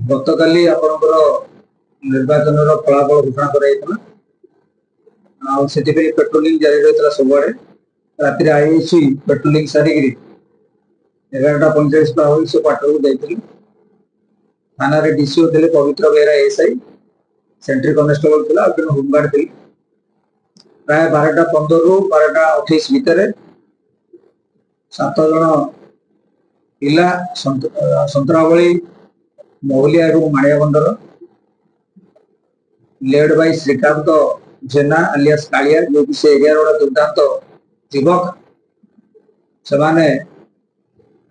ଗତକାଲି ଆପଣଙ୍କର ନିର୍ବାଚନର ଫଳାଫଳ ଘୋଷଣା କରାଯାଇଥିଲା ଆଉ ସେଥିପାଇଁ ପେଟ୍ରୋଲିଂ ଜାରି ରହିଥିଲା ସବୁଆଡେ। ରାତିରେ ଆଇଆଇସି ପେଟ୍ରୋଲିଂ ସାରିକିରି 11:45 ବେଳକୁ ସେ କ୍ୱାର୍ଟରକୁ ଯାଇଥିଲେ। ଥାନାରେ ଡିସିଓ ଥିଲେ ପବିତ୍ର ବେହେରା ଏଏସ୍ଆଇ, ସେଣ୍ଟ୍ରି କନେଷ୍ଟବଳ ଥିଲା ଆଉ ଜଣେ ହୋମଗାର୍ଡ ଥିଲେ। ପ୍ରାୟ 12:15ରୁ 12:28 ଭିତରେ 7 ଜଣ ପିଲା ସନ୍ତରାବଳୀ, ମହୁଲିଆ ଏବଂ ମାଣିଆବଣ୍ଡର led by Shrikant Jena alias Kalia जो कि से एरिया रो दुर्दांत युवक से माने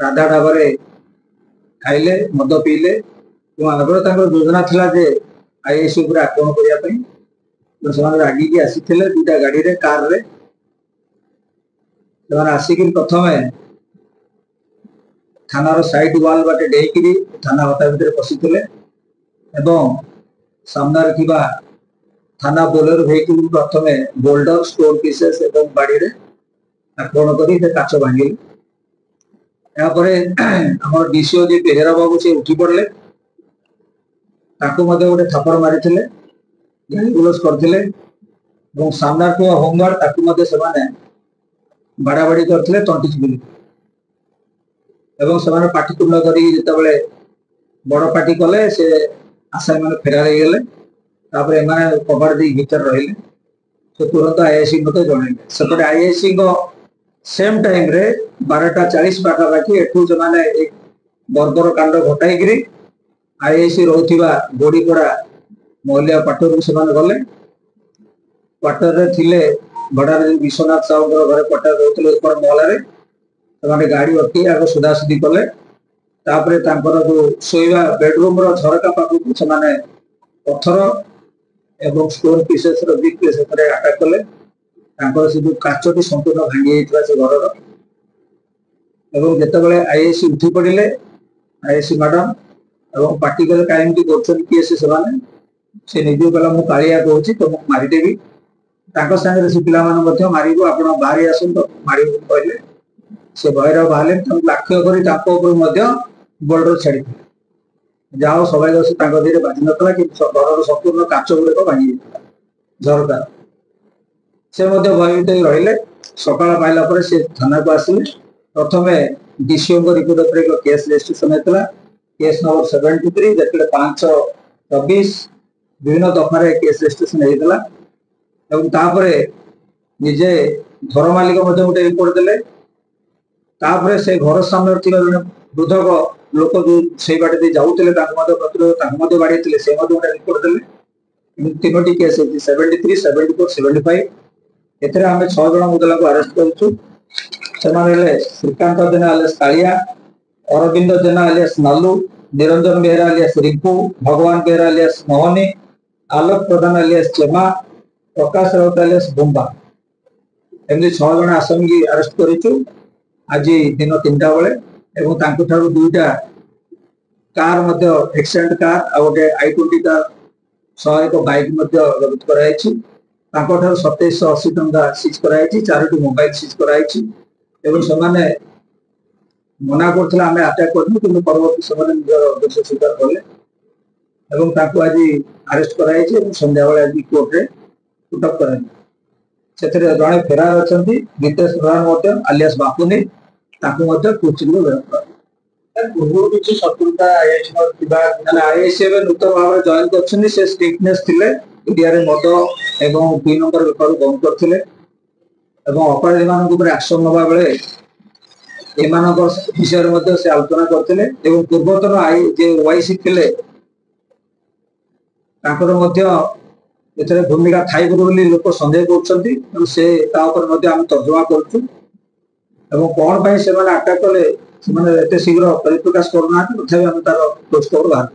राधा ढाबरे खाइले मद पीले आगर योजना थिला जे आईएससी ऊपर आक्रमण करिया पई तो से रागी की आसीथिले दुटा गाड़ी रे कार रे से आसिक प्रथमे थानार साइड वाल बाटे डेइकिरी थाना हता भितर पसिथिले एवं सामनार थिबा थाना बोलेरो वेहिकल प्रथमे बोल्डर स्टोन पीसेस एवं बाड़ी रे आक्रमण करी से काच भांगिले। या परे हमर डीसीओ जे बेहेरा बाबू से उठी पड़ले ताको मध्ये गोटे थापर मारिथिले, गाली गुलस करथिले एवं सामनार को होमगार्ड ताको मध्ये से माने बाड़ाबाड़ी करथिले तंटी चिबिले एवं से माने पाटितुंड करी जेता बेले बड़ पार्टी कले से आसामी माने फेरार हो गले। तापर एमाने कबाड़ दी भीतर रहिले तो तुरंत आईआईसी मते जणैले। सेपटे आईआईसी को सेम टाइम रे 12:40 पाखा बाकी एठू से माने एक बर्बर कांड घटाई गिरी आईआईसी रहउथिबा गोडीपड़ा मौलिया क्वार्टर से माने गले। क्वार्टर रे थिले भड़ार विश्वनाथ साहू घर क्वार्टर रहउथिले ऊपर महला रे माने गाड़ी अटकी आगो सुधासुधी कले। तापरे तांकर जो सोइबा बेडरूम रो झरका पाखु से माने पत्थर एवं स्टोन पीसेस रो बिग पीस करे अटैक कले। तांकर से जो काचटी संपूर्ण भांगी जाइतला से घरर एवं जेतेबेले आईएससी उठी पड़िले आईएससी मैडम एवं पार्टी कले काइंटी करछन कि से माने से निजो कला मु कालिया कहूची तो मारी देबी तांकर संगे से पिला मान मध्ये मारिबो आपण बाहरी आसन तो मारिबो कहले। से भैरव बाहले तम लक्ष्य करी ताको ऊपर मध्ये बोल्डर छाड़ी जाओ सबाई दस धीरे बाजी नतला कि घर संपूर्ण काच गुड़िक भांगी झरका से भयभीत रहिले। सकाळ पाइला पर से थाना को आसिले। प्रथमे डीसीओ रिपोर्ट पर एक केस रजिस्ट्रेशन होता केस नंबर 73 जेतले 524 विभिन्न दफारे केस रजिस्ट्रेशन होता एवं तापरे निजे घर मालिक गोटे रिपोर्ट देले। तापरे से घर सामने थिबा जने वृद्धक लोक जो से बाटे दे जाउतले ताको मध्ये प्रतिरोध ताको मध्ये बाडीतले से मध्ये गोटे रिपोर्ट देले। तीनोटी केस है 73 74 75 एथरे हमें 6 जण मुदला को अरेस्ट करछु। सेमानेले श्रीकांत जेना अलियास कालिया, अरविंद जेना अलियास नालू, निरंजन बेहरा अलियास रिपु, भगवान बेहरा अलियास मोहनी, आलोक प्रधान अलियास चेमा, प्रकाश राउत अलियास बुंबा एमि 6 जण आसामी अरेस्ट करिछु आज दिन 3टा बेले एवं तांको ठारू दुईटा कार मध्ये एक्सीडेंट कार आ गोटे i20 कार सह एक बाइक मध्ये जब्त कराइछि। तांको ठारू 2780 टंका सीज कराइछि, 4टी मोबाइल सीज कराइछि एवं समाने मना करथला हमें अटैक करनु किंतु परवर्ती समय निजर दोष स्वीकार करले एवं तांको आज अरेस्ट कराइछि एवं संध्या बेले आज कोर्ट रे पुटअप कराइछि। सेथरे जणे फेरार अछंती नितेश प्रधान मध्ये अलियास बापुनी ताको मध्ये कोचिंग रो व्यवहार पूर्व किछि शत्रुता आईएससी नो थिबा आईएससी बे नूतन भाव जॉइन करछनी से स्ट्रिक्टनेस थिले इंडिया रे मद एवं 2 नंबर बेपार बंद करथिले एवं अपराधी मान ऊपर एक्शन नबा बेले एमानक विषय मध्ये से आलोचना करथिले एवं पूर्वतन आई जे वाईसी थिले ताकर मध्ये एथरे भूमिका थाई बोली लोक संदेह करछंती से ता ऊपर मध्ये हम तर्जुमा करछु एवं कौन से अटैक कले शीघ्र परिप्रकाश करना तथा तार खोज खबर बाहर